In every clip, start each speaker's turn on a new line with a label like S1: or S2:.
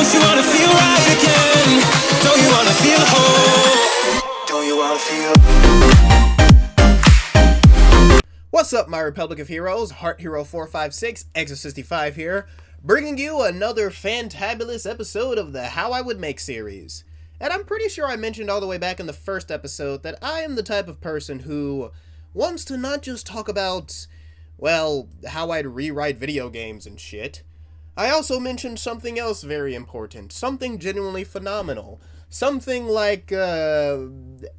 S1: Don't you wanna feel right again? Don't you wanna feel whole? Don't you wanna feel?
S2: What's up, my Republic of Heroes? Heart Hero 456, Exo65 here, bringing you another fantabulous episode of the How I Would Make series. And I'm pretty sure I mentioned all the way back in the first episode that I am the type of person who wants to not just talk about, well, how I'd rewrite video games and shit. I also mentioned something else very important, something genuinely phenomenal. Something like,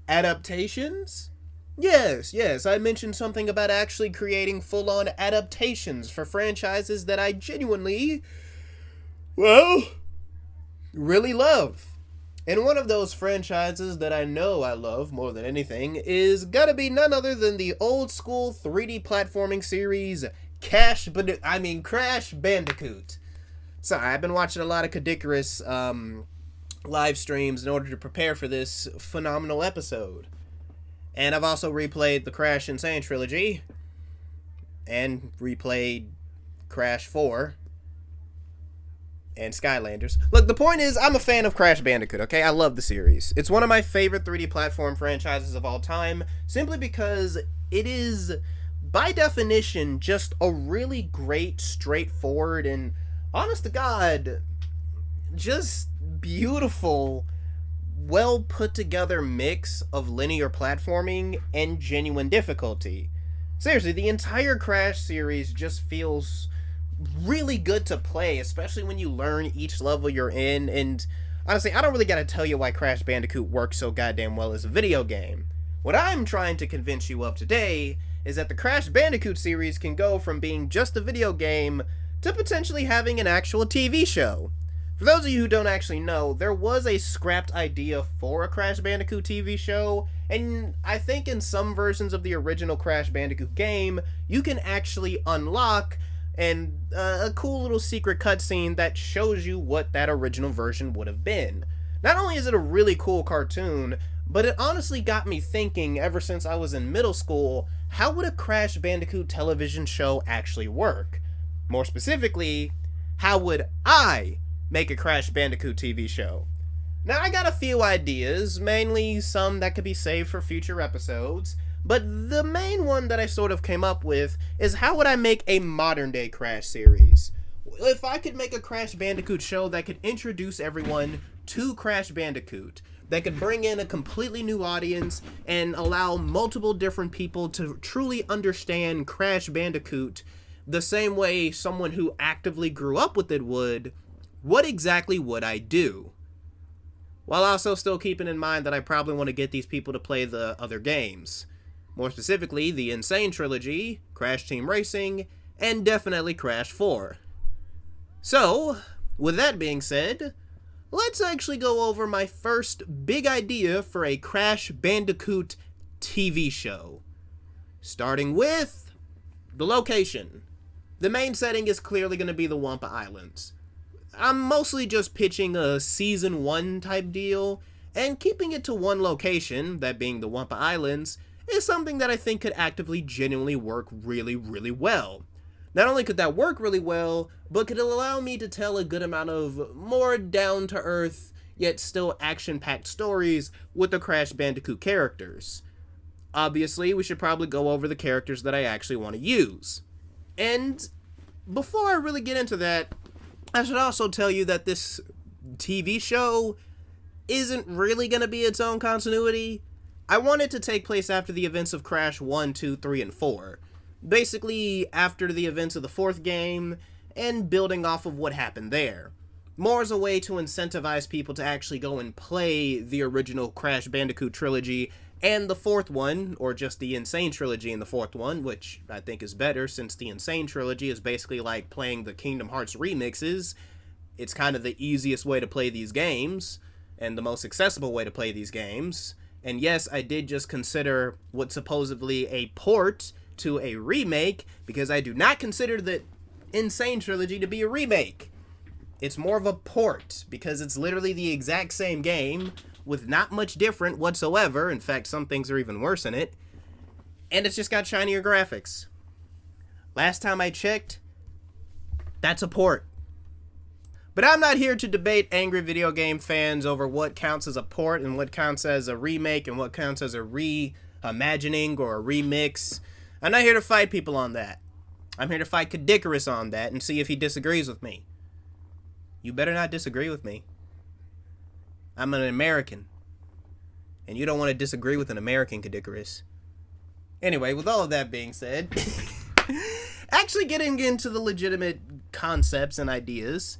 S2: adaptations? Yes, I mentioned something about actually creating full-on adaptations for franchises that I genuinely, well, really love. And one of those franchises that I know I love more than anything is gotta be none other than the old-school 3D platforming series, Crash Bandicoot. Sorry, I've been watching a lot of Kadikarus, live streams in order to prepare for this phenomenal episode. And I've also replayed the Crash Insane trilogy, and replayed Crash 4, and Skylanders. Look, the point is, I'm a fan of Crash Bandicoot, okay? I love the series. It's one of my favorite 3D platform franchises of all time, simply because it is, by definition, just a really great, straightforward, and, honest to God, just beautiful, well put together mix of linear platforming and genuine difficulty. Seriously, the entire Crash series just feels really good to play, especially when you learn each level you're in, and honestly, I don't really gotta tell you why Crash Bandicoot works so goddamn well as a video game. What I'm trying to convince you of today is that the Crash Bandicoot series can go from being just a video game to potentially having an actual TV show. For those of you who don't actually know, there was a scrapped idea for a Crash Bandicoot TV show, and I think in some versions of the original Crash Bandicoot game, you can actually unlock a cool little secret cutscene that shows you what that original version would have been. Not only is it a really cool cartoon, but it honestly got me thinking ever since I was in middle school, how would a Crash Bandicoot television show actually work? More specifically, how would I make a Crash Bandicoot TV show? Now, I got a few ideas, mainly some that could be saved for future episodes, but the main one that I sort of came up with is how would I make a modern-day Crash series? If I could make a Crash Bandicoot show that could introduce everyone to Crash Bandicoot, that could bring in a completely new audience and allow multiple different people to truly understand Crash Bandicoot the same way someone who actively grew up with it would, what exactly would I do? While also still keeping in mind that I probably want to get these people to play the other games. More specifically, the Insane Trilogy, Crash Team Racing, and definitely Crash 4. So, with that being said, let's actually go over my first big idea for a Crash Bandicoot TV show. Starting with the location. The main setting is clearly going to be the Wampa Islands. I'm mostly just pitching a Season 1 type deal, and keeping it to one location, that being the Wampa Islands, is something that I think could actively genuinely work really, really well. Not only could that work really well, but could allow me to tell a good amount of more down-to-earth, yet still action-packed stories with the Crash Bandicoot characters. Obviously, we should probably go over the characters that I actually want to use. And before I really get into that, I should also tell you that this TV show isn't really going to be its own continuity. I want it to take place after the events of Crash 1, 2, 3, and 4. Basically, after the events of the fourth game, and building off of what happened there. More as a way to incentivize people to actually go and play the original Crash Bandicoot trilogy and the fourth one, or just the Insane Trilogy and the fourth one, which I think is better since the Insane Trilogy is basically like playing the Kingdom Hearts remixes. It's kind of the easiest way to play these games, and the most accessible way to play these games. And yes, I did just consider what's supposedly a port to a remake, because I do not consider the Insane Trilogy to be a remake. It's more of a port, because it's literally the exact same game, with not much different whatsoever. In fact, some things are even worse in it. And it's just got shinier graphics. Last time I checked, that's a port. But I'm not here to debate angry video game fans over what counts as a port and what counts as a remake and what counts as a reimagining or a remix. I'm not here to fight people on that. I'm here to fight Kadikarus on that and see if he disagrees with me. You better not disagree with me. I'm an American. And you don't want to disagree with an American, Kadikarus. Anyway, with all of that being said, actually getting into the legitimate concepts and ideas,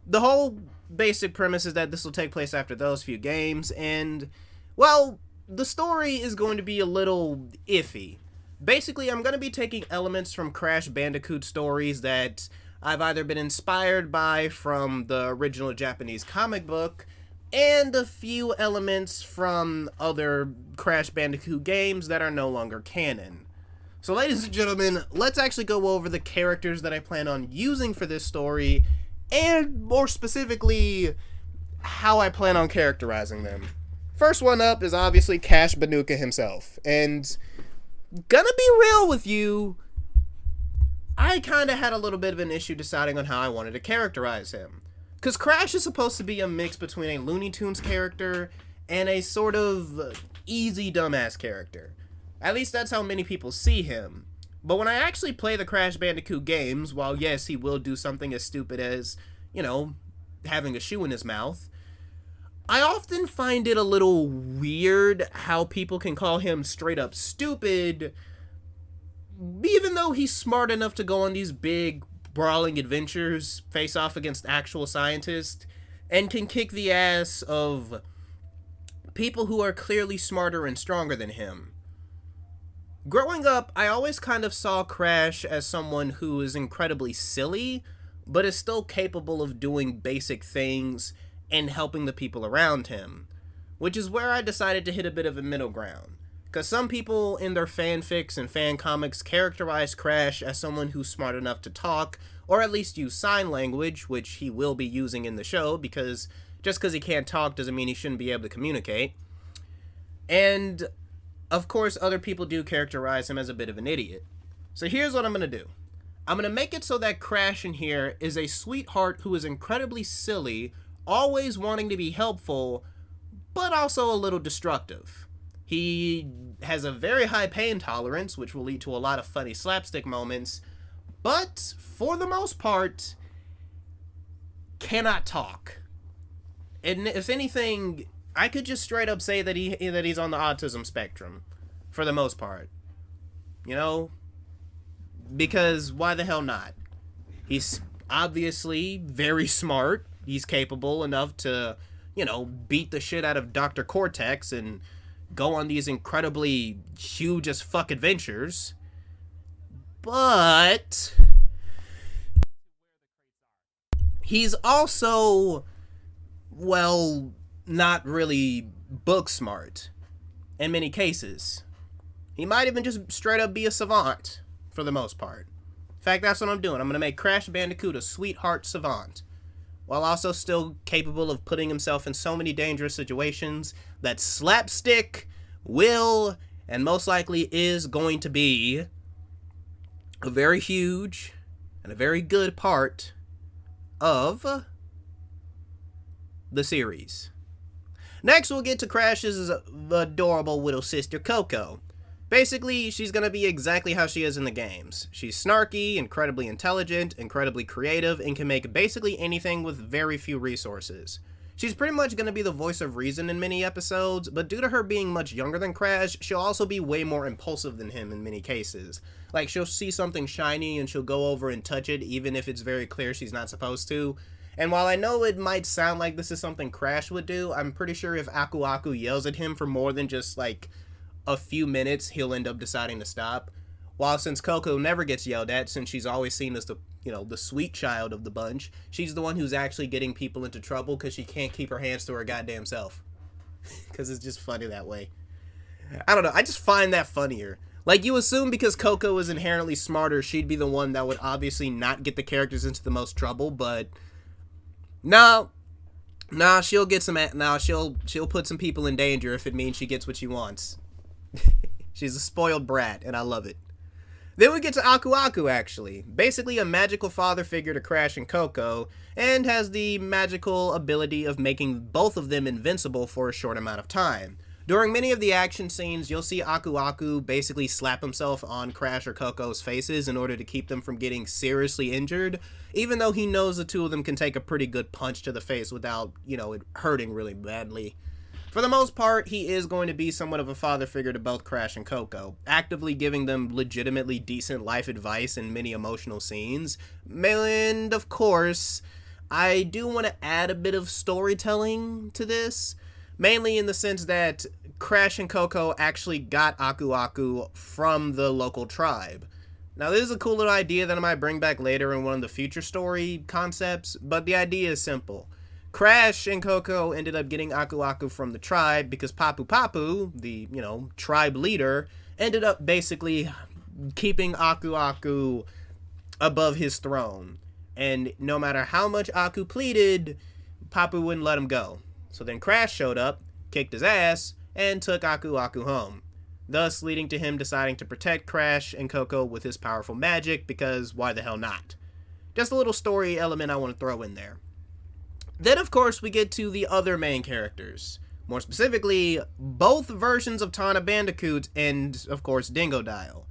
S2: the whole basic premise is that this will take place after those few games, and, well, the story is going to be a little iffy. Basically, I'm going to be taking elements from Crash Bandicoot stories that I've either been inspired by from the original Japanese comic book, and a few elements from other Crash Bandicoot games that are no longer canon. So ladies and gentlemen, let's actually go over the characters that I plan on using for this story, and more specifically, how I plan on characterizing them. First one up is obviously Cash Banuka himself, and gonna be real with you, I kinda had a little bit of an issue deciding on how I wanted to characterize him. Because Crash is supposed to be a mix between a Looney Tunes character and a sort of easy dumbass character. At least that's how many people see him. But when I actually play the Crash Bandicoot games, while yes, he will do something as stupid as, having a shoe in his mouth, I often find it a little weird how people can call him straight up stupid, even though he's smart enough to go on these big brawling adventures, face off against actual scientists, and can kick the ass of people who are clearly smarter and stronger than him. Growing up, I always kind of saw Crash as someone who is incredibly silly, but is still capable of doing basic things and helping the people around him, which is where I decided to hit a bit of a middle ground. Because some people in their fanfics and fan comics characterize Crash as someone who's smart enough to talk, or at least use sign language, which he will be using in the show, because just because he can't talk doesn't mean he shouldn't be able to communicate. And, of course, other people do characterize him as a bit of an idiot. So here's what I'm going to do. I'm going to make it so that Crash in here is a sweetheart who is incredibly silly, always wanting to be helpful, but also a little destructive. He has a very high pain tolerance, which will lead to a lot of funny slapstick moments, but for the most part, cannot talk. And if anything, I could just straight up say that he's on the autism spectrum, for the most part. Because why the hell not? He's obviously very smart. He's capable enough to, beat the shit out of Dr. Cortex and go on these incredibly huge as fuck adventures. But he's also, well, not really book smart in many cases. He might even just straight up be a savant for the most part. In fact, that's what I'm doing. I'm going to make Crash Bandicoot a sweetheart savant, while also still capable of putting himself in so many dangerous situations that slapstick will, and most likely is going to be, a very huge and a very good part of the series. Next, we'll get to Crash's adorable little sister, Coco. Basically, she's going to be exactly how she is in the games. She's snarky, incredibly intelligent, incredibly creative, and can make basically anything with very few resources. She's pretty much going to be the voice of reason in many episodes, but due to her being much younger than Crash, she'll also be way more impulsive than him in many cases. Like, she'll see something shiny and she'll go over and touch it, even if it's very clear she's not supposed to. And while I know it might sound like this is something Crash would do, I'm pretty sure if Aku Aku yells at him for more than just, a few minutes, he'll end up deciding to stop. While since Coco never gets yelled at, since she's always seen as the sweet child of the bunch, she's the one who's actually getting people into trouble because she can't keep her hands to her goddamn self. Because it's just funny that way. I don't know, I just find that funnier. You assume because Coco is inherently smarter, she'd be the one that would obviously not get the characters into the most trouble, but no. Nah, she'll get some. Nah, she'll put some people in danger if it means she gets what she wants. She's a spoiled brat, and I love it. Then we get to Aku Aku, actually. Basically a magical father figure to Crash and Coco, and has the magical ability of making both of them invincible for a short amount of time. During many of the action scenes, you'll see Aku Aku basically slap himself on Crash or Coco's faces in order to keep them from getting seriously injured, even though he knows the two of them can take a pretty good punch to the face without, it hurting really badly. For the most part, he is going to be somewhat of a father figure to both Crash and Coco, actively giving them legitimately decent life advice in many emotional scenes. And, of course, I do want to add a bit of storytelling to this, mainly in the sense that Crash and Coco actually got Aku Aku from the local tribe. Now, this is a cool little idea that I might bring back later in one of the future story concepts, but the idea is simple. Crash and Coco ended up getting Aku Aku from the tribe because Papu Papu, the, tribe leader, ended up basically keeping Aku Aku above his throne. And no matter how much Aku pleaded, Papu wouldn't let him go. So then Crash showed up, kicked his ass, and took Aku Aku home, thus leading to him deciding to protect Crash and Coco with his powerful magic, because why the hell not? Just a little story element I want to throw in there. Then, of course, we get to the other main characters. More specifically, both versions of Tana Bandicoot and, of course, Dingodile.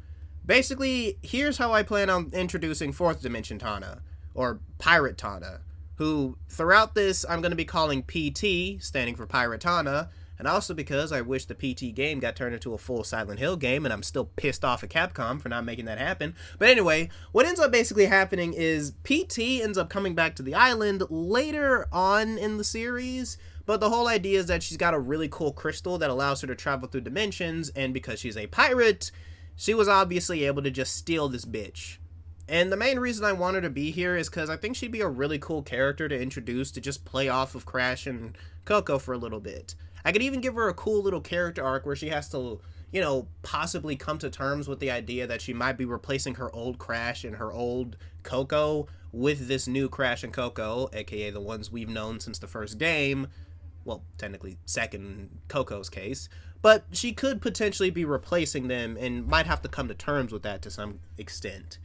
S2: Basically, here's how I plan on introducing 4th Dimension Tana, or Pirate Tana, who, throughout this, I'm going to be calling PT, standing for Pirate Tana, and also because I wish the PT game got turned into a full Silent Hill game, and I'm still pissed off at Capcom for not making that happen. But anyway, what ends up basically happening is PT ends up coming back to the island later on in the series, but the whole idea is that she's got a really cool crystal that allows her to travel through dimensions, and because she's a pirate, she was obviously able to just steal this bitch. And the main reason I want her to be here is because I think she'd be a really cool character to introduce to just play off of Crash and Coco for a little bit. I could even give her a cool little character arc where she has to, possibly come to terms with the idea that she might be replacing her old Crash and her old Coco with this new Crash and Coco, aka the ones we've known since the first game. Well, technically second in Coco's case. But she could potentially be replacing them and might have to come to terms with that to some extent.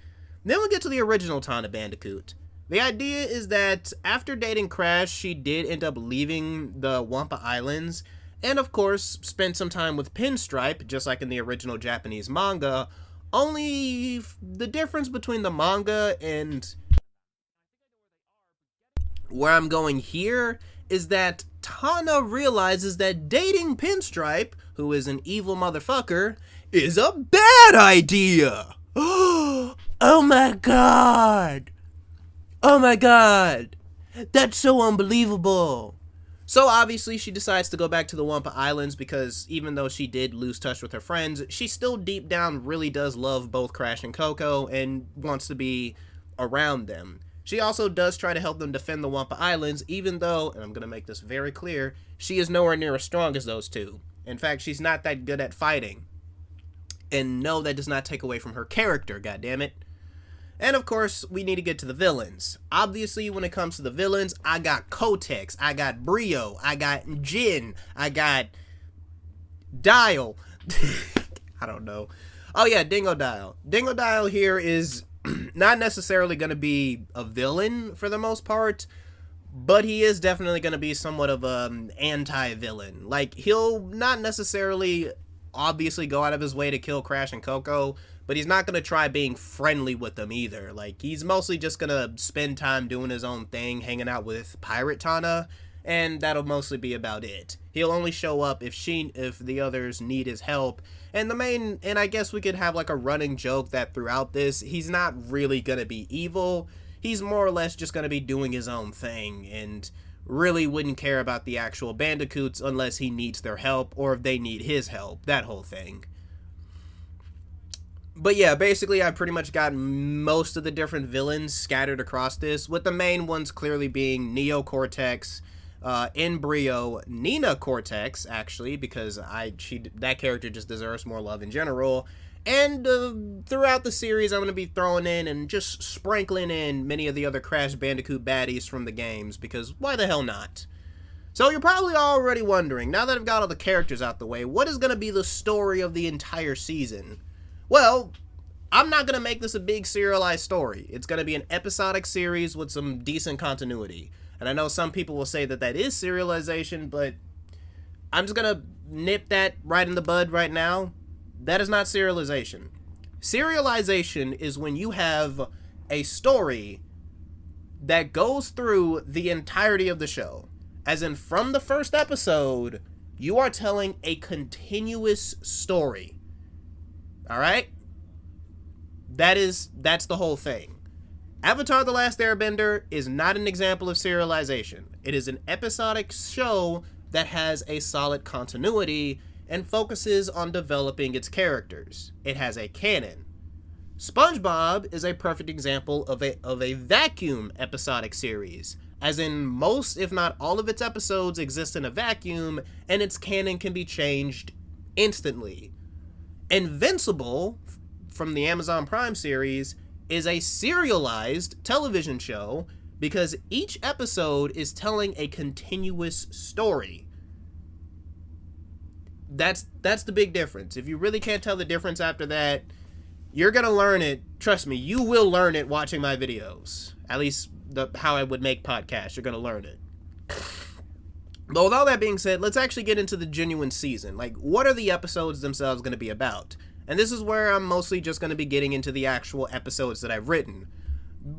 S2: Then we get to the original Tana Bandicoot. The idea is that after dating Crash, she did end up leaving the Wampa Islands, and of course, spent some time with Pinstripe, just like in the original Japanese manga, only the difference between the manga and where I'm going here is that Tana realizes that dating Pinstripe, who is an evil motherfucker, is a bad idea! Oh my god! Oh my god! That's so unbelievable! So obviously she decides to go back to the Wampa Islands because even though she did lose touch with her friends, she still deep down really does love both Crash and Coco and wants to be around them. She also does try to help them defend the Wampa Islands, even though, and I'm going to make this very clear, she is nowhere near as strong as those two. In fact, she's not that good at fighting. And no, that does not take away from her character, goddammit. And of course, we need to get to the villains. Obviously, when it comes to the villains, I got Kotex, I got Brio, I got Jin, I got Dial. I don't know. Oh yeah, Dingodile. Dingodile here is not necessarily going to be a villain for the most part, but he is definitely going to be somewhat of an anti-villain. Like, he'll not necessarily obviously go out of his way to kill Crash and Coco, but he's not going to try being friendly with them either. Like, he's mostly just going to spend time doing his own thing, hanging out with Pirate Tana, and that'll mostly be about it. He'll only show up if the others need his help. And I guess we could have like a running joke that throughout this, he's not really going to be evil. He's more or less just going to be doing his own thing and really wouldn't care about the actual Bandicoots unless he needs their help or if they need his help, that whole thing. But yeah, basically I pretty much got most of the different villains scattered across this, with the main ones clearly being Neo Cortex, Brio, Nina Cortex, actually, because that character just deserves more love in general. And throughout the series, I'm going to be throwing in and just sprinkling in many of the other Crash Bandicoot baddies from the games, because why the hell not? So you're probably already wondering, now that I've got all the characters out the way, what is going to be the story of the entire season? Well, I'm not going to make this a big serialized story. It's going to be an episodic series with some decent continuity. And I know some people will say that that is serialization, but I'm just going to nip that right in the bud right now. That is not serialization. Serialization is when you have a story that goes through the entirety of the show. As in, from the first episode, you are telling a continuous story. Alright? That's the whole thing. Avatar: The Last Airbender is not an example of serialization. It is an episodic show that has a solid continuity and focuses on developing its characters. It has a canon. SpongeBob is a perfect example of a vacuum episodic series, as in most, if not all of its episodes exist in a vacuum, and its canon can be changed instantly. Invincible, from the Amazon Prime series, is a serialized television show because each episode is telling a continuous story. That's the big difference. If you really can't tell the difference after that, you're gonna learn it. Trust me, you will learn it watching my videos. At least how I would make podcasts. You're gonna learn it. But with all that being said, let's actually get into the genuine season. Like, what are the episodes themselves gonna be about? And this is where I'm mostly just gonna be getting into the actual episodes that I've written.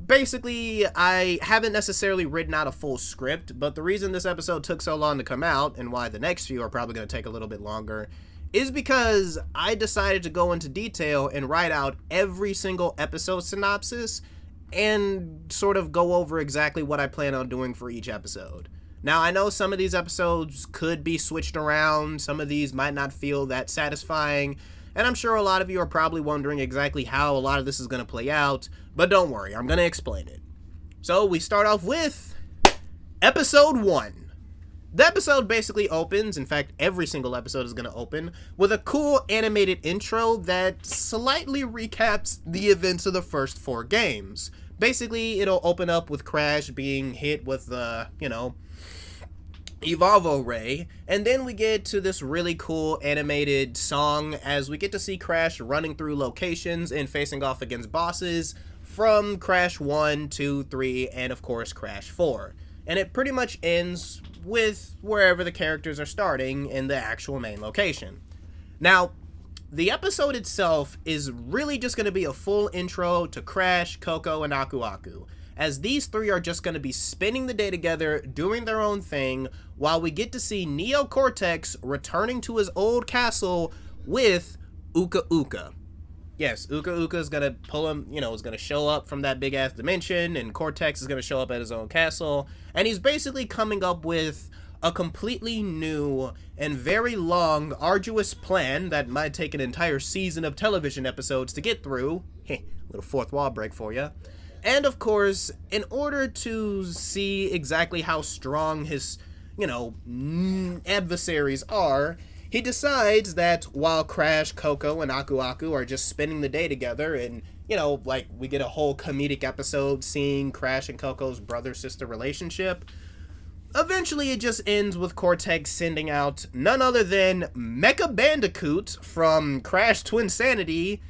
S2: Basically, I haven't necessarily written out a full script, but the reason this episode took so long to come out, and why the next few are probably going to take a little bit longer, is because I decided to go into detail and write out every single episode synopsis and sort of go over exactly what I plan on doing for each episode. Now, I know some of these episodes could be switched around, some of these might not feel that satisfying, and I'm sure a lot of you are probably wondering exactly how a lot of this is going to play out, but don't worry, I'm going to explain it. So we start off with episode 1. The episode basically opens, in fact every single episode is going to open, with a cool animated intro that slightly recaps the events of the first 4 games. Basically, it'll open up with Crash being hit with the, Evolvo Ray, and then we get to this really cool animated song as we get to see Crash running through locations and facing off against bosses from Crash 1, 2, 3, and of course Crash 4. And it pretty much ends with wherever the characters are starting in the actual main location. Now, the episode itself is really just going to be a full intro to Crash, Coco, and Aku Aku, as these 3 are just going to be spending the day together, doing their own thing, while we get to see Neo Cortex returning to his old castle with Uka Uka. Yes, Uka Uka is going to pull him, is going to show up from that big-ass dimension, and Cortex is going to show up at his own castle, and he's basically coming up with a completely new and very long, arduous plan that might take an entire season of television episodes to get through. Little fourth wall break for you. And of course, in order to see exactly how strong his, adversaries are, he decides that while Crash, Coco, and Aku Aku are just spending the day together, and, we get a whole comedic episode seeing Crash and Coco's brother-sister relationship, eventually it just ends with Cortex sending out none other than Mecha Bandicoot from Crash Twinsanity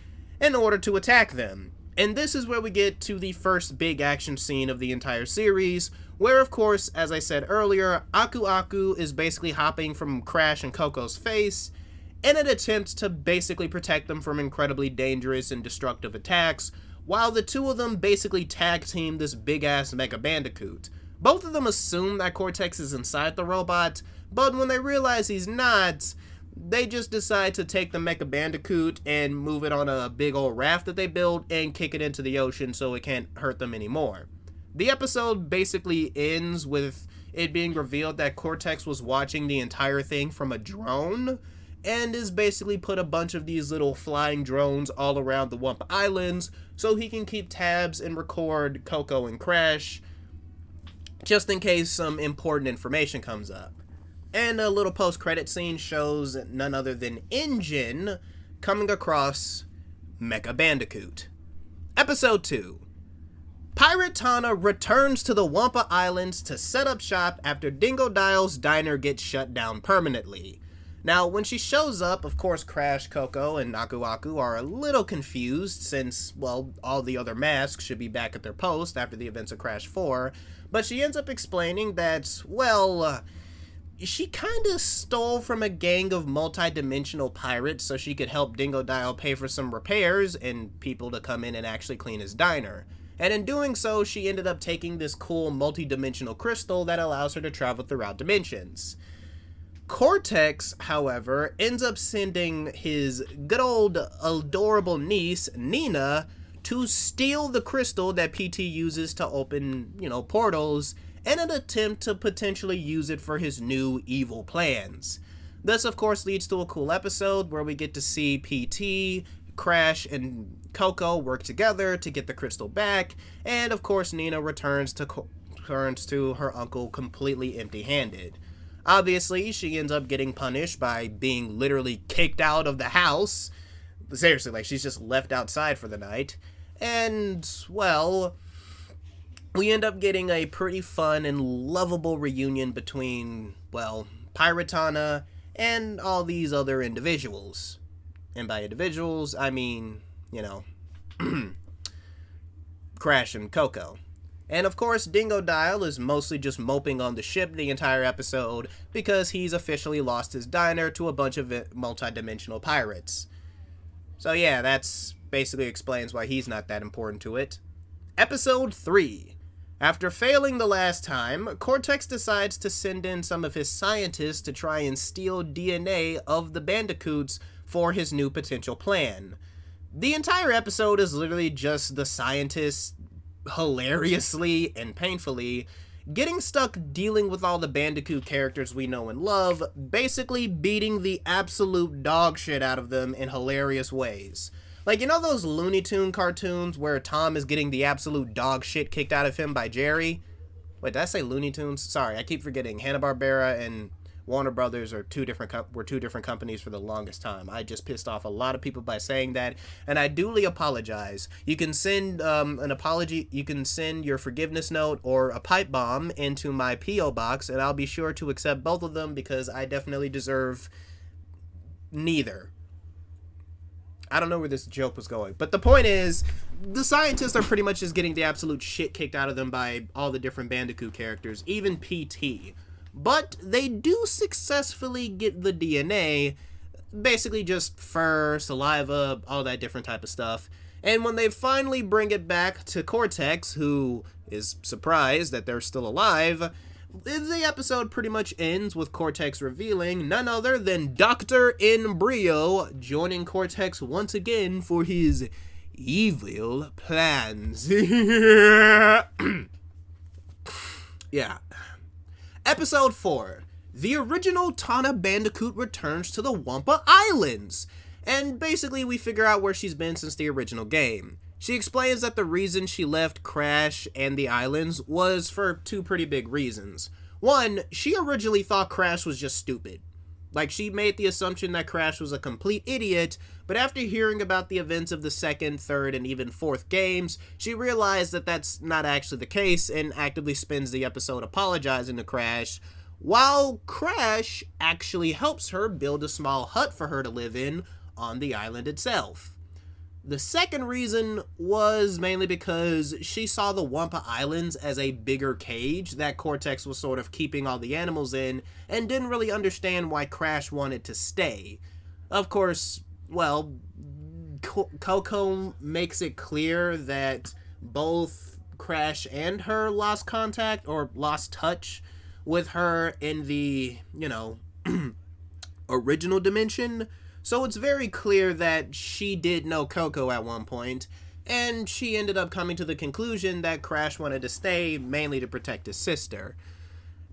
S2: in order to attack them. And this is where we get to the first big action scene of the entire series, where of course, as I said earlier, Aku Aku is basically hopping from Crash and Coco's face in an attempt to basically protect them from incredibly dangerous and destructive attacks, while the two of them basically tag team this big-ass Mecha Bandicoot. Both of them assume that Cortex is inside the robot, but when they realize he's not, they just decide to take the Mecha Bandicoot and move it on a big old raft that they built and kick it into the ocean so it can't hurt them anymore. The episode basically ends with it being revealed that Cortex was watching the entire thing from a drone and has basically put a bunch of these little flying drones all around the Wumpa Islands so he can keep tabs and record Coco and Crash just in case some important information comes up. And a little post-credit scene shows none other than Engine coming across Mecha Bandicoot. Episode 2. Pirate Tana returns to the Wumpa Islands to set up shop after Dingo Dial's diner gets shut down permanently. Now, when she shows up, of course, Crash, Coco, and Aku Aku are a little confused since, well, all the other masks should be back at their post after the events of Crash 4, but she ends up explaining that, well, she kinda stole from a gang of multi-dimensional pirates so she could help Dingo Dial pay for some repairs and people to come in and actually clean his diner. And in doing so, she ended up taking this cool multi-dimensional crystal that allows her to travel throughout dimensions. Cortex, however, ends up sending his good old adorable niece, Nina, to steal the crystal that PT uses to open, portals, in an attempt to potentially use it for his new evil plans. This, of course, leads to a cool episode where we get to see PT, Crash, and Coco work together to get the crystal back, and of course Nina returns to her uncle completely empty-handed. Obviously, she ends up getting punished by being literally kicked out of the house. Seriously, like, she's just left outside for the night. And, well, we end up getting a pretty fun and lovable reunion between, well, Piratana and all these other individuals. And by individuals, I mean, Crash and Coco. And of course, Dingo Dial is mostly just moping on the ship the entire episode because he's officially lost his diner to a bunch of multi-dimensional pirates. So yeah, that's basically explains why he's not that important to it. Episode 3. After failing the last time, Cortex decides to send in some of his scientists to try and steal DNA of the Bandicoots for his new potential plan. The entire episode is literally just the scientists hilariously and painfully getting stuck dealing with all the Bandicoot characters we know and love, basically beating the absolute dog shit out of them in hilarious ways. Like, those Looney Tune cartoons where Tom is getting the absolute dog shit kicked out of him by Jerry? Wait, did I say Looney Tunes? Sorry, I keep forgetting. Hanna-Barbera and Warner Brothers are two different companies for the longest time. I just pissed off a lot of people by saying that, and I duly apologize. You can send an apology. You can send your forgiveness note or a pipe bomb into my P.O. box, and I'll be sure to accept both of them because I definitely deserve neither. I don't know where this joke was going, but the point is, the scientists are pretty much just getting the absolute shit kicked out of them by all the different Bandicoot characters, even PT. But they do successfully get the DNA, basically just fur, saliva, all that different type of stuff. And when they finally bring it back to Cortex, who is surprised that they're still alive, the episode pretty much ends with Cortex revealing none other than Dr. Embryo joining Cortex once again for his evil plans. Yeah. Episode 4. The original Tana Bandicoot returns to the Wampa Islands. And basically we figure out where she's been since the original game. She explains that the reason she left Crash and the islands was for two pretty big reasons. One, she originally thought Crash was just stupid. Like, she made the assumption that Crash was a complete idiot, but after hearing about the events of the second, third, and even fourth games, she realized that that's not actually the case and actively spends the episode apologizing to Crash, while Crash actually helps her build a small hut for her to live in on the island itself. The second reason was mainly because she saw the Wampa Islands as a bigger cage that Cortex was sort of keeping all the animals in, and didn't really understand why Crash wanted to stay. Of course, well, Coco makes it clear that both Crash and her lost contact, or lost touch, with her in the, original dimension. So it's very clear that she did know Coco at one point, and she ended up coming to the conclusion that Crash wanted to stay mainly to protect his sister.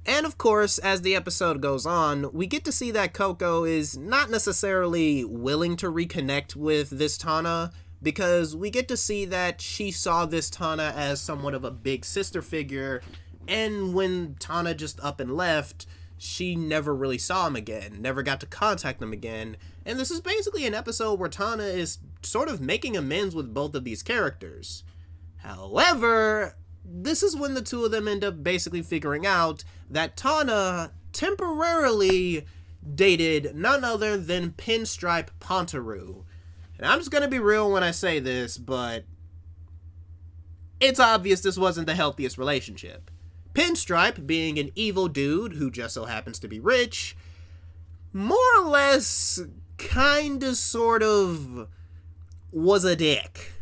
S2: And of course, as the episode goes on, we get to see that Coco is not necessarily willing to reconnect with this Tana, because we get to see that she saw this Tana as somewhat of a big sister figure, and when Tana just up and left, she never really saw him again, never got to contact him again, and this is basically an episode where Tana is sort of making amends with both of these characters. However, this is when the two of them end up basically figuring out that Tana temporarily dated none other than Pinstripe Pontaru. And I'm just gonna be real when I say this, but it's obvious this wasn't the healthiest relationship. Pinstripe, being an evil dude who just so happens to be rich, more or less, kinda, sort of, was a dick.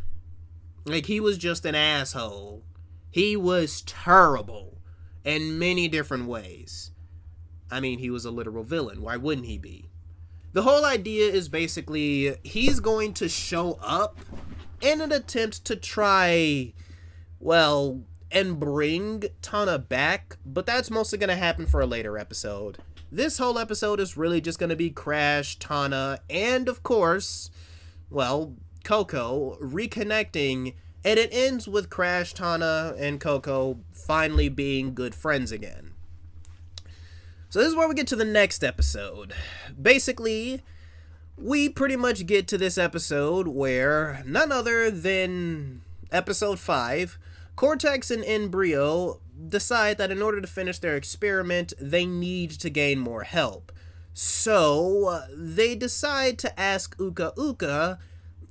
S2: Like, he was just an asshole. He was terrible in many different ways. I mean, he was a literal villain. Why wouldn't he be? The whole idea is basically he's going to show up in an attempt to try, well, and bring Tana back, but that's mostly going to happen for a later episode. This whole episode is really just going to be Crash, Tana, and of course, well, Coco reconnecting, and it ends with Crash, Tana, and Coco finally being good friends again. So this is where we get to the next episode. Basically, we pretty much get to this episode where none other than episode 5, Cortex and Embryo decide that in order to finish their experiment, they need to gain more help. So, they decide to ask Uka Uka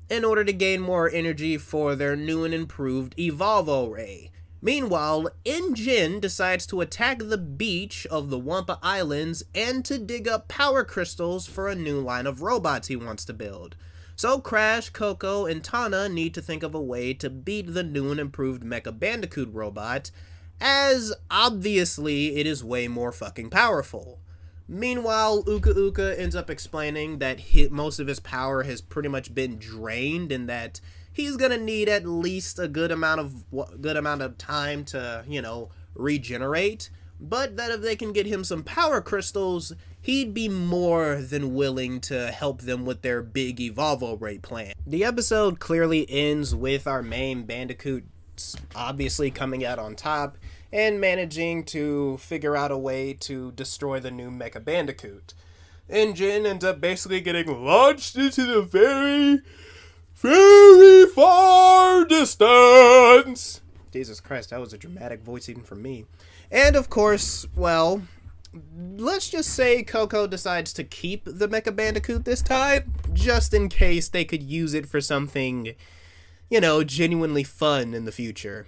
S2: in order to gain more energy for their new and improved Evolvo Ray. Meanwhile, Jin decides to attack the beach of the Wampa Islands and to dig up power crystals for a new line of robots he wants to build. So Crash, Coco, and Tana need to think of a way to beat the new and improved Mecha Bandicoot robot, as obviously it is way more fucking powerful. Meanwhile, Uka Uka ends up explaining that most of his power has pretty much been drained and that he's gonna need at least a good amount of time to, regenerate, but that if they can get him some power crystals, he'd be more than willing to help them with their big Evolvo Ray plan. The episode clearly ends with our main Bandicoot obviously coming out on top and managing to figure out a way to destroy the new Mecha Bandicoot. And Jin ends up basically getting launched into the very, very far distance. Jesus Christ, that was a dramatic voice even for me. And of course, well, let's just say Coco decides to keep the Mecha Bandicoot this time, just in case they could use it for something, genuinely fun in the future.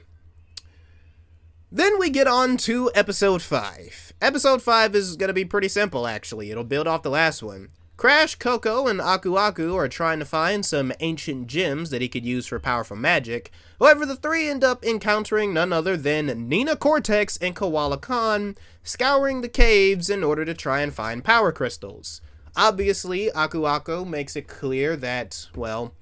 S2: Then we get on to episode 5. Episode 5 is going to be pretty simple, actually. It'll build off the last one. Crash, Coco, and Aku Aku are trying to find some ancient gems that he could use for powerful magic. However, the three end up encountering none other than Nina Cortex and Koala Khan, scouring the caves in order to try and find power crystals. Obviously, Aku Aku makes it clear that, well,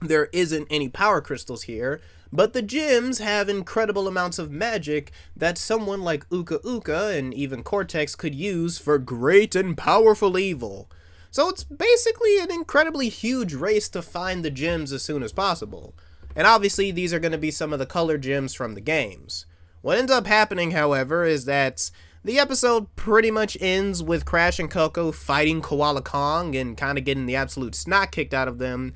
S2: there isn't any power crystals here, but the gems have incredible amounts of magic that someone like Uka Uka and even Cortex could use for great and powerful evil. So it's basically an incredibly huge race to find the gems as soon as possible. And obviously these are going to be some of the color gems from the games. What ends up happening, however, is that the episode pretty much ends with Crash and Coco fighting Koala Kong and kind of getting the absolute snot kicked out of them.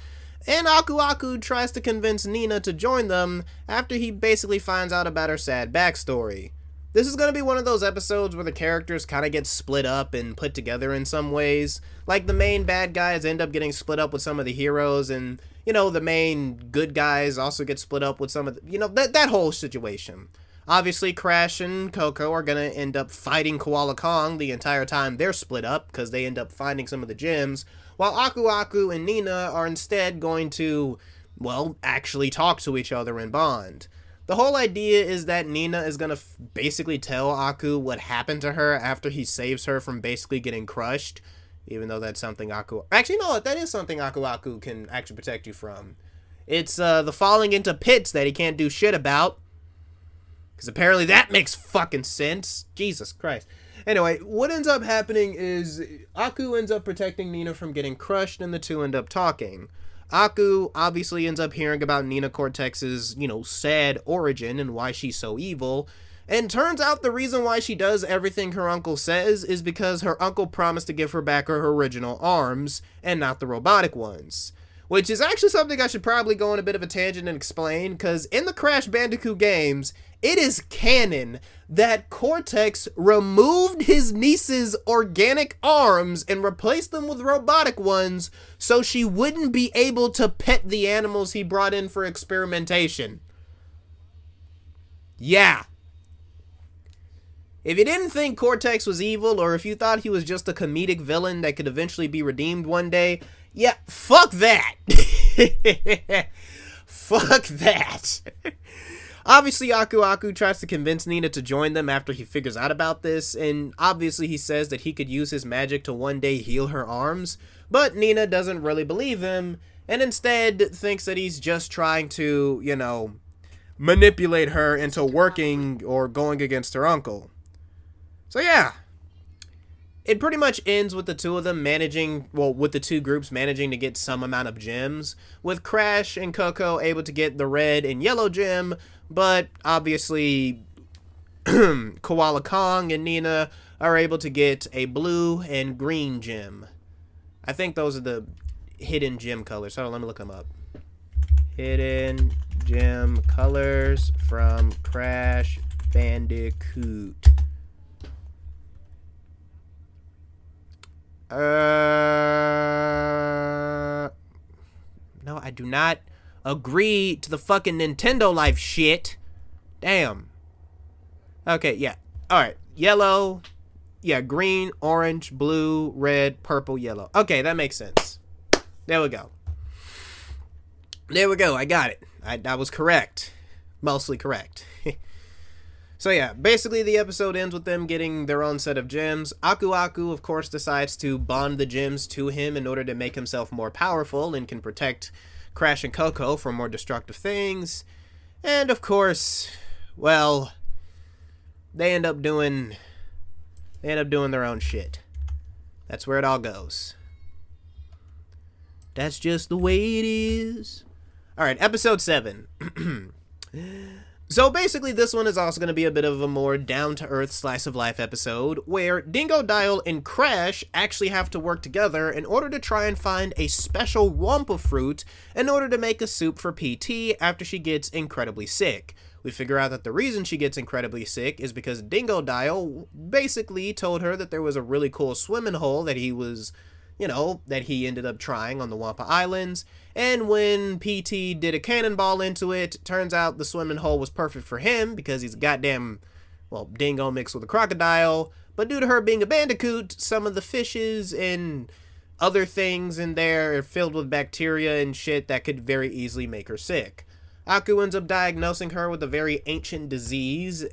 S2: And Aku Aku tries to convince Nina to join them after he basically finds out about her sad backstory. This is going to be one of those episodes where the characters kind of get split up and put together in some ways. Like the main bad guys end up getting split up with some of the heroes, and, the main good guys also get split up with some of the, that whole situation. Obviously, Crash and Coco are going to end up fighting Koala Kong the entire time they're split up, because they end up finding some of the gems, while Aku Aku and Nina are instead going to, well, actually talk to each other and bond. The whole idea is that Nina is going to basically tell Aku what happened to her after he saves her from basically getting crushed, even though that's something Aku... Actually, no, that is something Aku Aku can actually protect you from. It's the falling into pits that he can't do shit about, because apparently that makes fucking sense. Jesus Christ. Anyway, what ends up happening is Aku ends up protecting Nina from getting crushed, and the two end up talking. Aku obviously ends up hearing about Nina Cortex's, sad origin and why she's so evil. And turns out the reason why she does everything her uncle says is because her uncle promised to give her back her original arms and not the robotic ones. Which is actually something I should probably go on a bit of a tangent and explain, because in the Crash Bandicoot games, it is canon that Cortex removed his niece's organic arms and replaced them with robotic ones so she wouldn't be able to pet the animals he brought in for experimentation. Yeah. If you didn't think Cortex was evil, or if you thought he was just a comedic villain that could eventually be redeemed one day, yeah, fuck that. Fuck that. Obviously, Aku Aku tries to convince Nina to join them after he figures out about this, and obviously he says that he could use his magic to one day heal her arms, but Nina doesn't really believe him, and instead thinks that he's just trying to, you know, manipulate her into working or going against her uncle. So yeah, it pretty much ends with the two of them managing, well, with the two groups managing to get some amount of gems, with Crash and Coco able to get the red and yellow gem, but obviously Koala Kong and Nina are able to get a blue and green gem. I think those are the hidden gem colors. Hold on, let me look them up. Hidden gem colors from Crash Bandicoot. No, I do not agree to the fucking Nintendo Life shit. Damn. Okay, yeah. Alright. Yellow. Yeah, green, orange, blue, red, purple, yellow. Okay, that makes sense. There we go. There we go. I got it. I was correct. Mostly correct. So yeah, basically the episode ends with them getting their own set of gems. Aku Aku, of course, decides to bond the gems to him in order to make himself more powerful and can protect Crash and Coco from more destructive things. And of course, well, they end up doing their own shit. That's where it all goes. That's just the way it is. Alright, episode 7. So basically this one is also going to be a bit of a more down-to-earth slice-of-life episode, where Dingodile and Crash actually have to work together in order to try and find a special Wampa fruit in order to make a soup for PT after she gets incredibly sick. We figure out that the reason she gets incredibly sick is because Dingodile basically told her that there was a really cool swimming hole that he was, you know, that he ended up trying on the Wampa Islands, and when PT did a cannonball into it, turns out the swimming hole was perfect for him because he's a goddamn, well, dingo mixed with a crocodile, but due to her being a bandicoot, some of the fishes and other things in there are filled with bacteria and shit that could very easily make her sick. Aku ends up diagnosing her with a very ancient disease,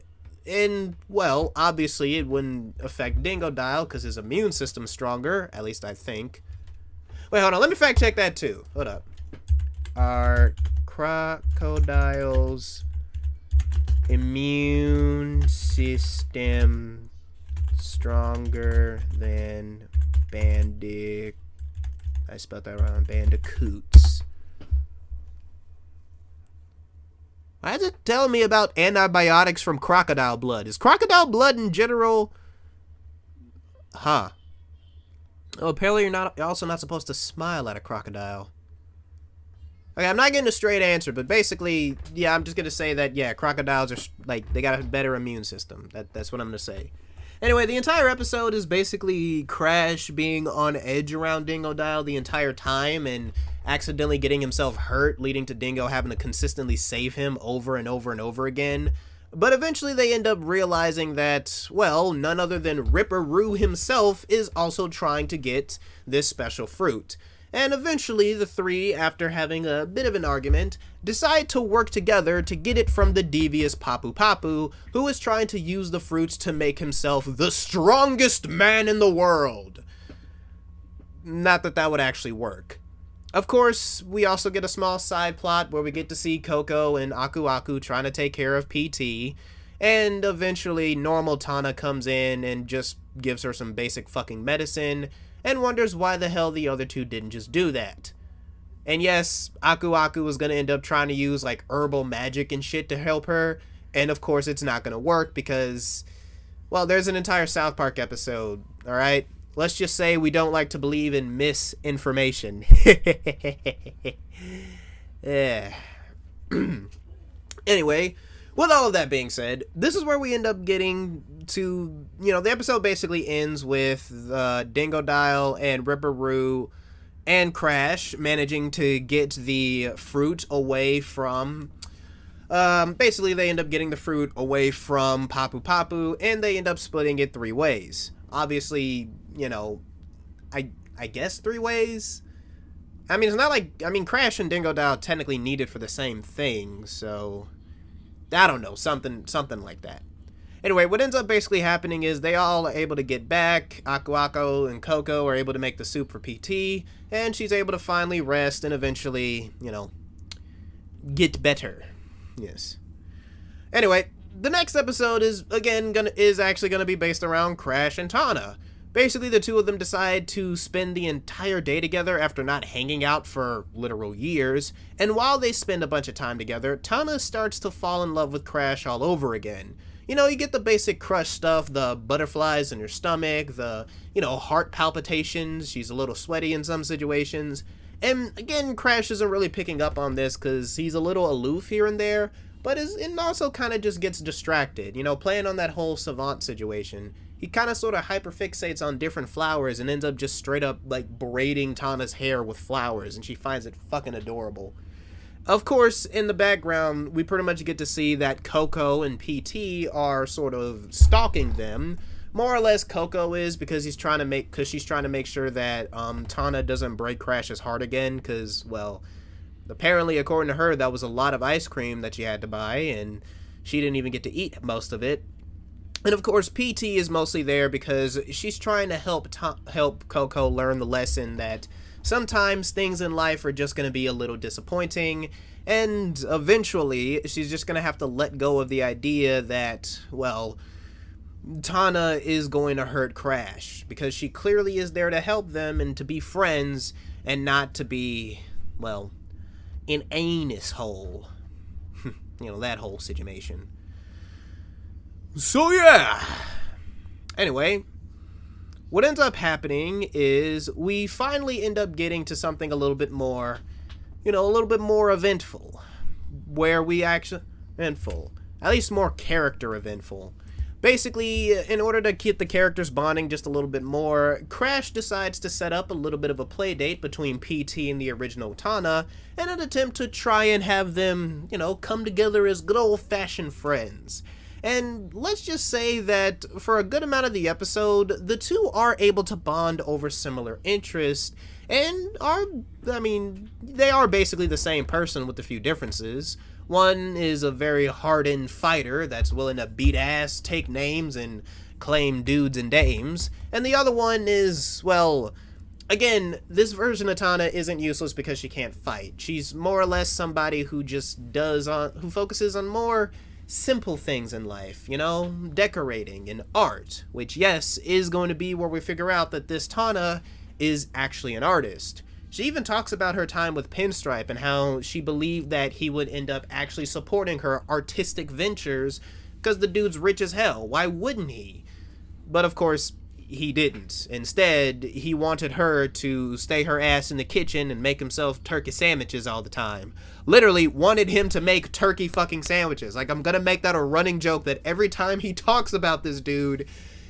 S2: and, well, obviously it wouldn't affect Dingodile because his immune system's stronger, at least I think. Wait, hold on, let me fact check that too. Hold up. Are crocodiles' immune system stronger than I spelled that wrong, bandicoots? Why is it telling me about antibiotics from crocodile blood? Is crocodile blood in general? Huh. Oh, apparently you're also not supposed to smile at a crocodile. Okay, I'm not getting a straight answer, but basically, yeah, I'm just gonna say that, yeah, crocodiles are, like, they got a better immune system. That's what I'm gonna say. Anyway, the entire episode is basically Crash being on edge around Dingodile the entire time and accidentally getting himself hurt, leading to Dingo having to consistently save him over and over and over again. But eventually they end up realizing that, well, none other than Ripperoo himself is also trying to get this special fruit. And eventually the three, after having a bit of an argument, decide to work together to get it from the devious Papu Papu, who is trying to use the fruits to make himself the strongest man in the world. Not that that would actually work. Of course, we also get a small side plot where we get to see Coco and Aku Aku trying to take care of PT, and eventually normal Tana comes in and just gives her some basic fucking medicine, and wonders why the hell the other two didn't just do that. And yes, Aku Aku is going to end up trying to use like herbal magic and shit to help her, and of course it's not going to work because, well, there's an entire South Park episode, alright? let's just say we don't like to believe in misinformation. Yeah. Anyway, with all of that being said, this is where we end up getting to, the episode basically ends with Dingo Dial and Ripperoo and Crash managing to get the fruit away from, basically they end up getting the fruit away from Papu Papu, and they end up splitting it 3 ways. Obviously, I guess 3 ways? I mean, it's not like, Crash and Dingo Dial technically needed for the same thing, so I don't know, something like that. Anyway, what ends up basically happening is they all are able to get back. Aku Aku and Coco are able to make the soup for PT, and she's able to finally rest and eventually, get better. Yes. Anyway, the next episode is actually gonna be based around Crash and Tana. Basically, the two of them decide to spend the entire day together after not hanging out for literal years, and while they spend a bunch of time together, Tana starts to fall in love with Crash all over again. You get the basic crush stuff, the butterflies in her stomach, the, heart palpitations, she's a little sweaty in some situations, and again, Crash isn't really picking up on this because he's a little aloof here and there, but and also kind of just gets distracted, playing on that whole savant situation. He kind of sort of hyperfixates on different flowers and ends up just straight up, braiding Tana's hair with flowers, and she finds it fucking adorable. Of course, in the background, we pretty much get to see that Coco and PT are sort of stalking them. More or less, Coco is, because she's trying to make sure that Tana doesn't break Crash's heart again, because, well, apparently, according to her, that was a lot of ice cream that she had to buy, and she didn't even get to eat most of it. And of course, PT is mostly there because she's trying to help Coco learn the lesson that sometimes things in life are just going to be a little disappointing, and eventually she's just going to have to let go of the idea that, well, Tana is going to hurt Crash, because she clearly is there to help them and to be friends and not to be, well, an anus hole. That whole situation. So yeah. Anyway, what ends up happening is we finally end up getting to something a little bit more, eventful. Where we actually, eventful. At least more character eventful. Basically, in order to keep the characters bonding just a little bit more, Crash decides to set up a little bit of a play date between PT and the original Tana in an attempt to try and have them, come together as good old-fashioned friends. And let's just say that for a good amount of the episode, the two are able to bond over similar interests and they are basically the same person with a few differences. One is a very hardened fighter that's willing to beat ass, take names, and claim dudes and dames. And the other one is, well, again, this version of Tana isn't useless because she can't fight. She's more or less somebody who just who focuses on more simple things in life, decorating and art, which, yes, is going to be where we figure out that this Tana is actually an artist. She even talks about her time with Pinstripe and how she believed that he would end up actually supporting her artistic ventures because the dude's rich as hell. Why wouldn't he? But of course, he didn't. Instead, he wanted her to stay her ass in the kitchen and make himself turkey sandwiches all the time. Literally wanted him to make turkey fucking sandwiches. I'm gonna make that a running joke that every time he talks about this dude,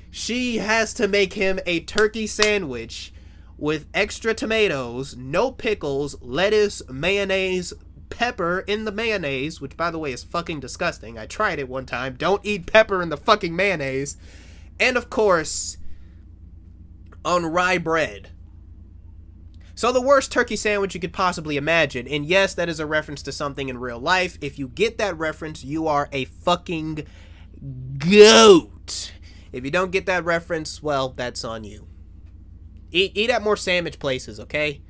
S2: she has to make him a turkey sandwich with extra tomatoes, no pickles, lettuce, mayonnaise, pepper in the mayonnaise, which by the way is fucking disgusting. I tried it one time. Don't eat pepper in the fucking mayonnaise. And of course, on rye bread. So the worst turkey sandwich you could possibly imagine. And yes, that is a reference to something in real life. If you get that reference, you are a fucking goat. If you don't get that reference, well, that's on you. Eat at more sandwich places, okay?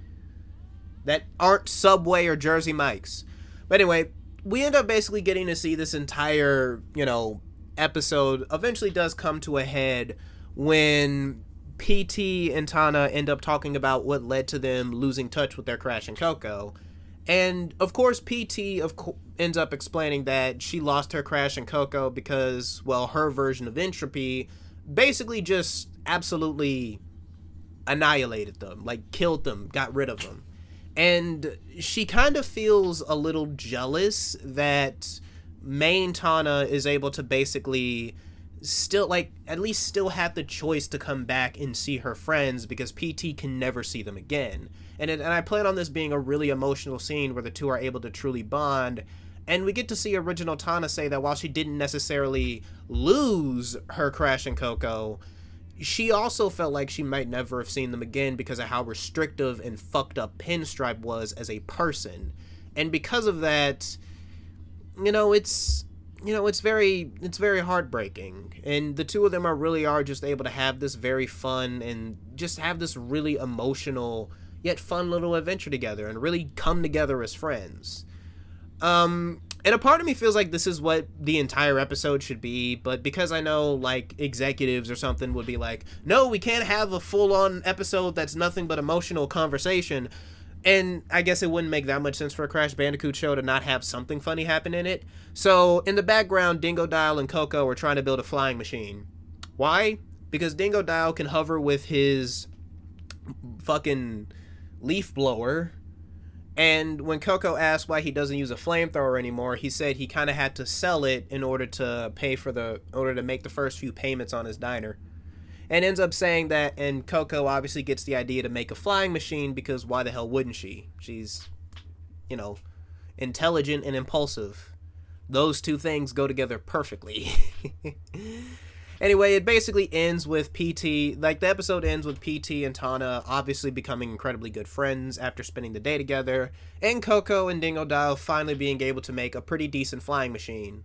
S2: That aren't Subway or Jersey Mike's. But anyway, we end up basically getting to see this entire, episode eventually does come to a head when PT and Tana end up talking about what led to them losing touch with their Crash and Coco. And, of course, PT ends up explaining that she lost her Crash and Coco because, well, her version of entropy basically just absolutely annihilated them, like killed them, got rid of them. And she kind of feels a little jealous that main Tana is able to basically still, like, at least still have the choice to come back and see her friends, because PT can never see them again. And I plan on this being a really emotional scene where the two are able to truly bond. And we get to see original Tana say that while she didn't necessarily lose her Crash and Coco, she also felt like she might never have seen them again because of how restrictive and fucked up Pinstripe was as a person. And because of that, it's very heartbreaking. And the two of them are just able to have this very fun and just have this really emotional yet fun little adventure together and really come together as friends. And a part of me feels like this is what the entire episode should be, but because I know, like, executives or something would be like, no, we can't have a full-on episode that's nothing but emotional conversation, and I guess it wouldn't make that much sense for a Crash Bandicoot show to not have something funny happen in it. So, in the background, Dingo Dial and Coco are trying to build a flying machine. Why? Because Dingo Dial can hover with his fucking leaf blower. And when Coco asked why he doesn't use a flamethrower anymore, he said he kind of had to sell it in order to make the first few payments on his diner. And ends up saying that, and Coco obviously gets the idea to make a flying machine because why the hell wouldn't she? She's, intelligent and impulsive. Those two things go together perfectly. Anyway, it basically ends with PT, like the episode ends with PT and Tana obviously becoming incredibly good friends after spending the day together, and Coco and Dingo Dial finally being able to make a pretty decent flying machine.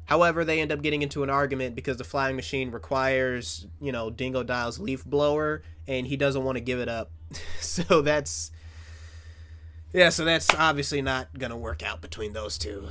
S2: However, they end up getting into an argument because the flying machine requires, Dingo Dial's leaf blower, and he doesn't want to give it up. So that's obviously not gonna work out between those two.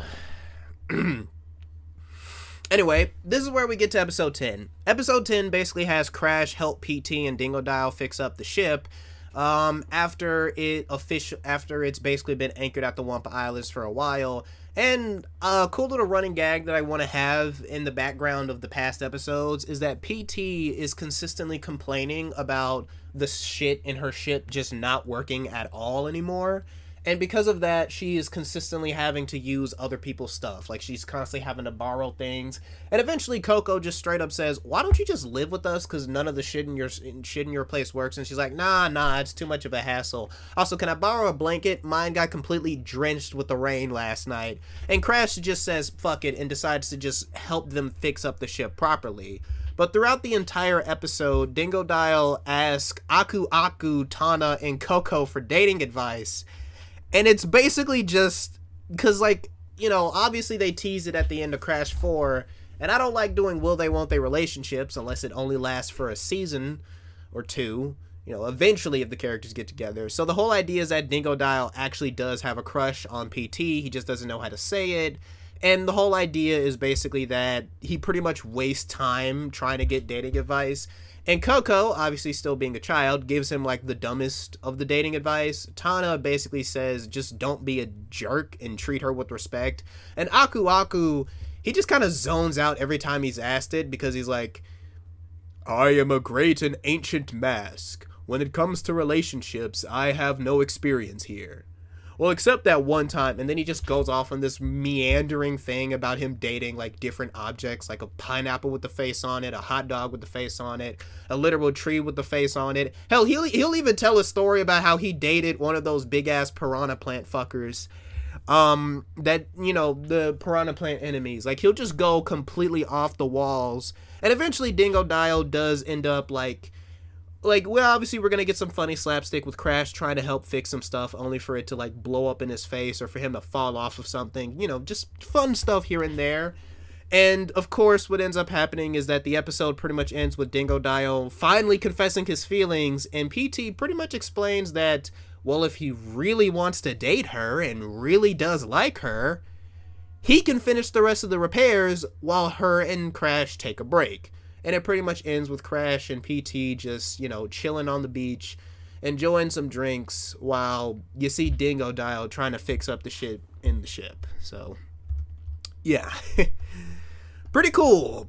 S2: Anyway, this is where we get to episode 10. Episode 10 basically has Crash help PT and Dingo Dial fix up the ship after it's basically been anchored at the Wampa Islands for a while. And a cool little running gag that I want to have in the background of the past episodes is that PT is consistently complaining about the shit in her ship just not working at all anymore. And because of that, she is consistently having to use other people's stuff. Like, she's constantly having to borrow things. And eventually, Coco just straight up says, why don't you just live with us? Because none of the shit in your place works. And she's like, nah, it's too much of a hassle. Also, can I borrow a blanket? Mine got completely drenched with the rain last night. And Crash just says, fuck it, and decides to just help them fix up the ship properly. But throughout the entire episode, Dingo Dial asks Aku, Tana, and Coco for dating advice. And it's basically just because, obviously they tease it at the end of Crash 4, and I don't like doing will they, won't they relationships unless it only lasts for a season or two, eventually if the characters get together. So the whole idea is that Dingo Dial actually does have a crush on PT, he just doesn't know how to say it, and the whole idea is basically that he pretty much wastes time trying to get dating advice. And Coco, obviously still being a child, gives him, the dumbest of the dating advice. Tana basically says, just don't be a jerk and treat her with respect. And Aku, he just kind of zones out every time he's asked it because he's like, I am a great and ancient mask. When it comes to relationships, I have no experience here. Well, except that one time, and then he just goes off on this meandering thing about him dating, different objects, like a pineapple with the face on it, a hot dog with the face on it, a literal tree with the face on it. Hell, he'll even tell a story about how he dated one of those big-ass piranha plant fuckers, the piranha plant enemies. He'll just go completely off the walls, and eventually Dingo Dial does end up, obviously we're going to get some funny slapstick with Crash trying to help fix some stuff, only for it to, blow up in his face or for him to fall off of something. Just fun stuff here and there. And, of course, what ends up happening is that the episode pretty much ends with Dingo Dial finally confessing his feelings, and PT pretty much explains that, well, if he really wants to date her and really does like her, he can finish the rest of the repairs while her and Crash take a break. And it pretty much ends with Crash and PT just, chilling on the beach, enjoying some drinks, while you see Dingo Dial trying to fix up the shit in the ship. So, yeah. Pretty cool.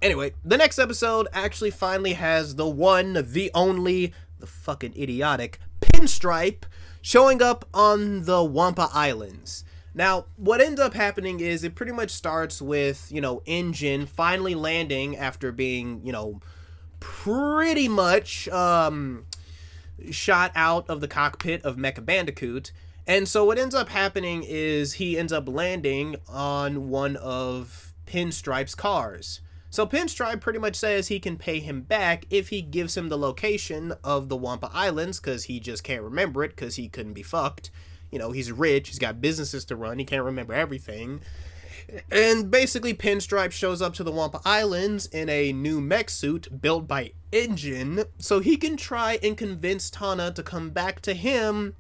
S2: Anyway, the next episode actually finally has the one, the only, the fucking idiotic Pinstripe showing up on the Wampa Islands. Now, what ends up happening is it pretty much starts with, Engine finally landing after being, pretty much shot out of the cockpit of Mecha Bandicoot. And so what ends up happening is he ends up landing on one of Pinstripe's cars. So Pinstripe pretty much says he can pay him back if he gives him the location of the Wampa Islands, because he just can't remember it because he couldn't be fucked. He's rich, he's got businesses to run, he can't remember everything. And basically Pinstripe shows up to the Wampa Islands in a new mech suit built by Engine so he can try and convince Tana to come back to him,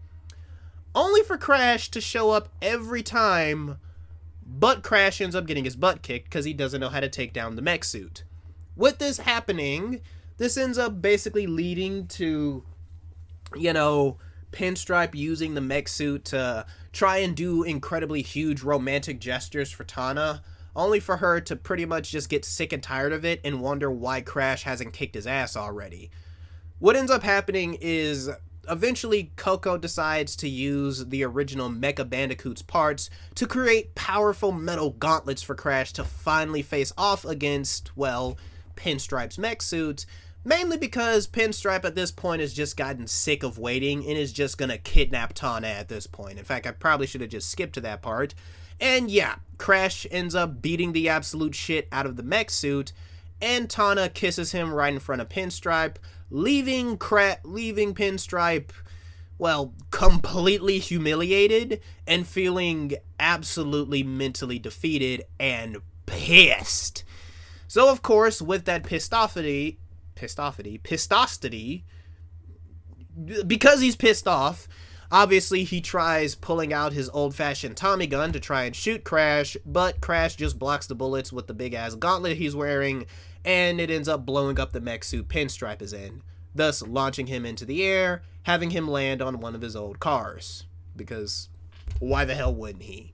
S2: only for Crash to show up every time. But Crash ends up getting his butt kicked because he doesn't know how to take down the mech suit. With this happening, this ends up basically leading to, Pinstripe using the mech suit to try and do incredibly huge romantic gestures for Tana, only for her to pretty much just get sick and tired of it and wonder why Crash hasn't kicked his ass already. What ends up happening is eventually Coco decides to use the original Mecha Bandicoot's parts to create powerful metal gauntlets for Crash to finally face off against, Pinstripe's mech suit, mainly because Pinstripe at this point has just gotten sick of waiting and is just gonna kidnap Tana at this point. In fact, I probably should have just skipped to that part. And yeah, Crash ends up beating the absolute shit out of the mech suit, and Tana kisses him right in front of Pinstripe, leaving Pinstripe, completely humiliated and feeling absolutely mentally defeated and pissed. So of course, with that pistosity, because he's pissed off, obviously he tries pulling out his old-fashioned Tommy gun to try and shoot Crash, but Crash just blocks the bullets with the big-ass gauntlet he's wearing, and it ends up blowing up the mech suit Pinstripe is in, thus launching him into the air, having him land on one of his old cars. Because why the hell wouldn't he?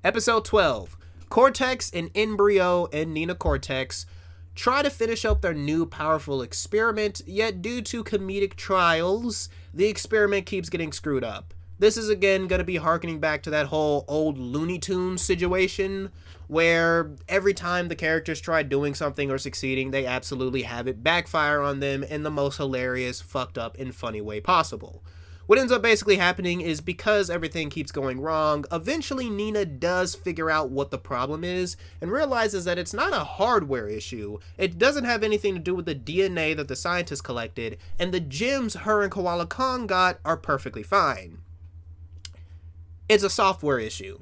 S2: Episode 12. Cortex and Embryo and Nina Cortex try to finish up their new powerful experiment, yet due to comedic trials, the experiment keeps getting screwed up. This is again going to be harkening back to that whole old Looney Tunes situation, where every time the characters try doing something or succeeding, they absolutely have it backfire on them in the most hilarious, fucked up, and funny way possible. What ends up basically happening is because everything keeps going wrong, eventually Nina does figure out what the problem is and realizes that it's not a hardware issue. It doesn't have anything to do with the DNA that the scientists collected, and the gems her and Koala Kong got are perfectly fine. It's a software issue.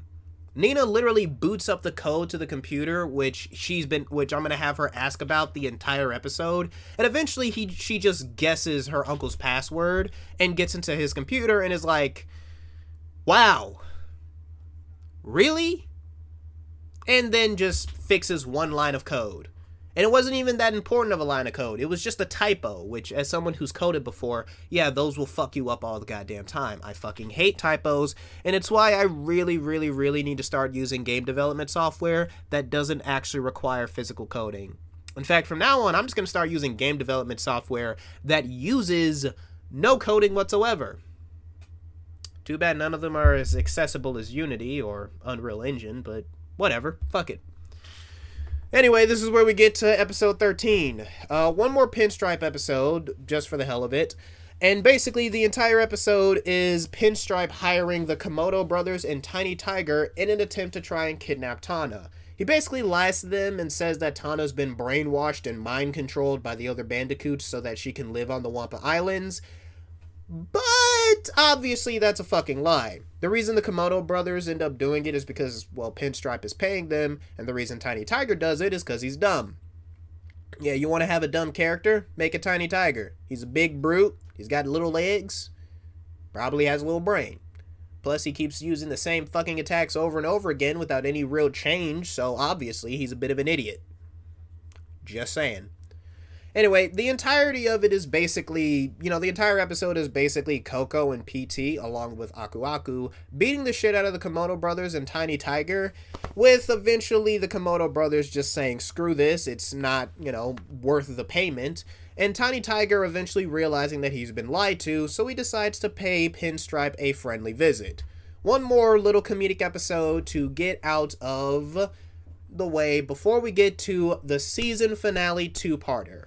S2: Nina literally boots up the code to the computer, which I'm going to have her ask about the entire episode, and eventually she just guesses her uncle's password and gets into his computer and is like, wow, really? And then just fixes one line of code. And it wasn't even that important of a line of code. It was just a typo, which, as someone who's coded before, yeah, those will fuck you up all the goddamn time. I fucking hate typos, and it's why I really, really, really need to start using game development software that doesn't actually require physical coding. In fact, from now on, I'm just going to start using game development software that uses no coding whatsoever. Too bad none of them are as accessible as Unity or Unreal Engine, but whatever. Fuck it. Anyway, this is where we get to episode 13. One more Pinstripe episode, just for the hell of it. And basically, the entire episode is Pinstripe hiring the Komodo brothers and Tiny Tiger in an attempt to try and kidnap Tana. He basically lies to them and says that Tana's been brainwashed and mind-controlled by the other Bandicoots so that she can live on the Wampa Islands. But obviously that's a fucking lie. The reason the Komodo brothers end up doing it is because, Pinstripe is paying them, and the reason Tiny Tiger does it is because he's dumb. Yeah, you want to have a dumb character? Make a Tiny Tiger. He's a big brute, he's got little legs, probably has a little brain. Plus, he keeps using the same fucking attacks over and over again without any real change, so obviously he's a bit of an idiot. Just saying. Anyway, the entirety of it is basically, the entire episode is basically Coco and PT, along with Aku Aku, beating the shit out of the Komodo brothers and Tiny Tiger, with eventually the Komodo brothers just saying, screw this, it's not, worth the payment, and Tiny Tiger eventually realizing that he's been lied to, so he decides to pay Pinstripe a friendly visit. One more little comedic episode to get out of the way before we get to the season finale two-parter.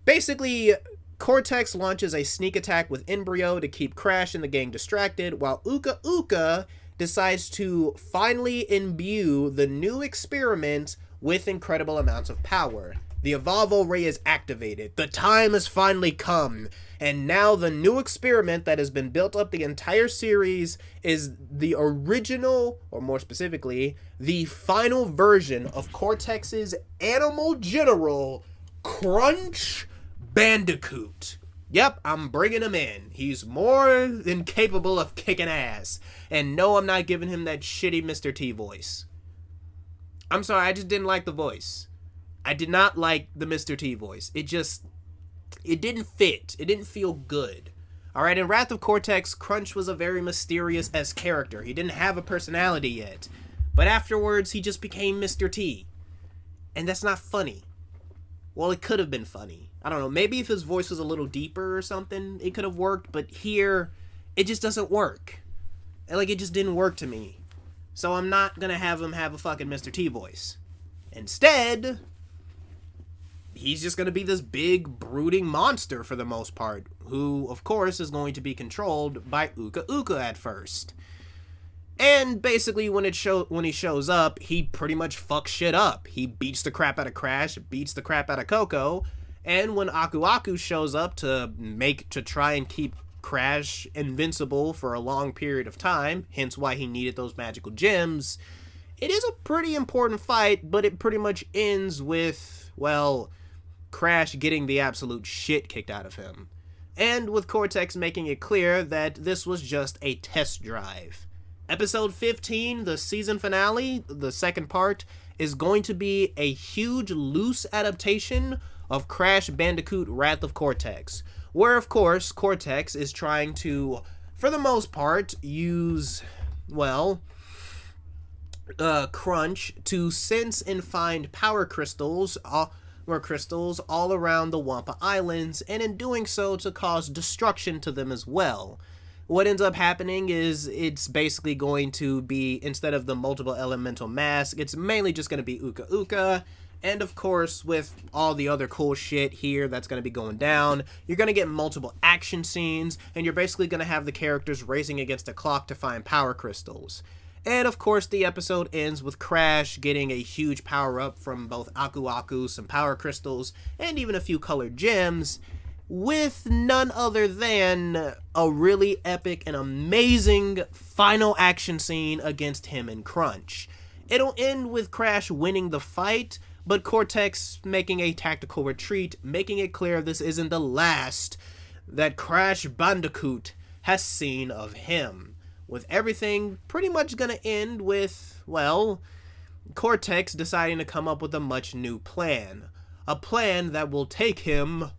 S2: Basically, Cortex launches a sneak attack with Embryo to keep Crash and the gang distracted, while Uka Uka decides to finally imbue the new experiment with incredible amounts of power. The Evolvo Ray is activated. The time has finally come. And now the new experiment that has been built up the entire series is the original, or more specifically, the final version of Cortex's animal general, Crunch Bandicoot. Yep, I'm bringing him in. He's more than capable of kicking ass. And no, I'm not giving him that shitty Mr. T voice. I'm sorry, I just didn't like the voice. I did not like the Mr. T voice. It didn't fit. It didn't feel good. Alright, in Wrath of Cortex, Crunch was a very mysterious-esque character. He didn't have a personality yet. But afterwards, he just became Mr. T. And that's not funny. Well, it could have been funny. I don't know, maybe if his voice was a little deeper or something, it could have worked, but here, it just doesn't work. It just didn't work to me. So I'm not gonna have him have a fucking Mr. T voice. Instead, he's just gonna be this big, brooding monster for the most part, who, of course, is going to be controlled by Uka Uka at first. And basically, when he shows up, he pretty much fucks shit up. He beats the crap out of Crash, beats the crap out of Coco, and when Aku Aku shows up to try and keep Crash invincible for a long period of time, hence why he needed those magical gems, it is a pretty important fight, but it pretty much ends with, Crash getting the absolute shit kicked out of him. And with Cortex making it clear that this was just a test drive. Episode 15, the season finale, the second part, is going to be a huge loose adaptation of Crash Bandicoot Wrath of Cortex, where, of course, Cortex is trying to, for the most part, use, Crunch to sense and find power crystals, all around the Wampa Islands, and in doing so to cause destruction to them as well. What ends up happening is it's basically going to be, instead of the multiple elemental mask, it's mainly just going to be Uka Uka. And of course, with all the other cool shit here that's going to be going down, you're going to get multiple action scenes, and you're basically going to have the characters racing against a clock to find power crystals. And of course, the episode ends with Crash getting a huge power-up from both Aku Aku, some power crystals, and even a few colored gems, with none other than a really epic and amazing final action scene against him and Crunch. It'll end with Crash winning the fight, but Cortex making a tactical retreat, making it clear this isn't the last that Crash Bandicoot has seen of him. With everything pretty much gonna end with, Cortex deciding to come up with a much new plan. A plan that will take him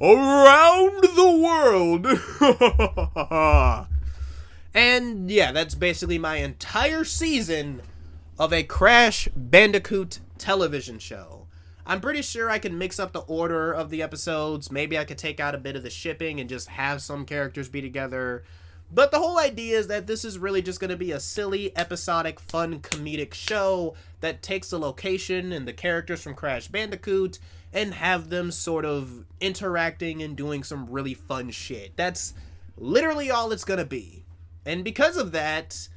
S2: around the world. And yeah, that's basically my entire season of a Crash Bandicoot television show. I'm pretty sure I can mix up the order of the episodes. Maybe I could take out a bit of the shipping and just have some characters be together. But the whole idea is that this is really just going to be a silly, episodic, fun, comedic show that takes the location and the characters from Crash Bandicoot and have them sort of interacting and doing some really fun shit. That's literally all it's going to be. And because of that,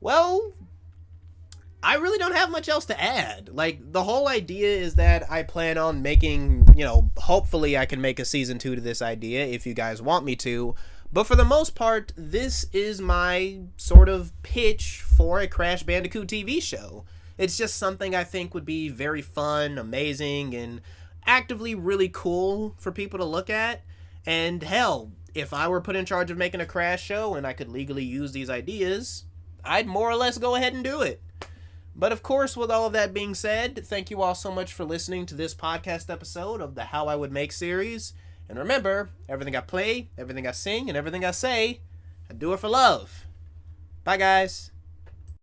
S2: I really don't have much else to add. The whole idea is that I plan on making, hopefully I can make a season 2 to this idea if you guys want me to. But for the most part, this is my sort of pitch for a Crash Bandicoot TV show. It's just something I think would be very fun, amazing, and actively really cool for people to look at. And hell, if I were put in charge of making a Crash show and I could legally use these ideas, I'd more or less go ahead and do it. But of course, with all of that being said, thank you all so much for listening to this podcast episode of the How I Would Make series. And remember, everything I play, everything I sing, and everything I say, I do it for love. Bye, guys.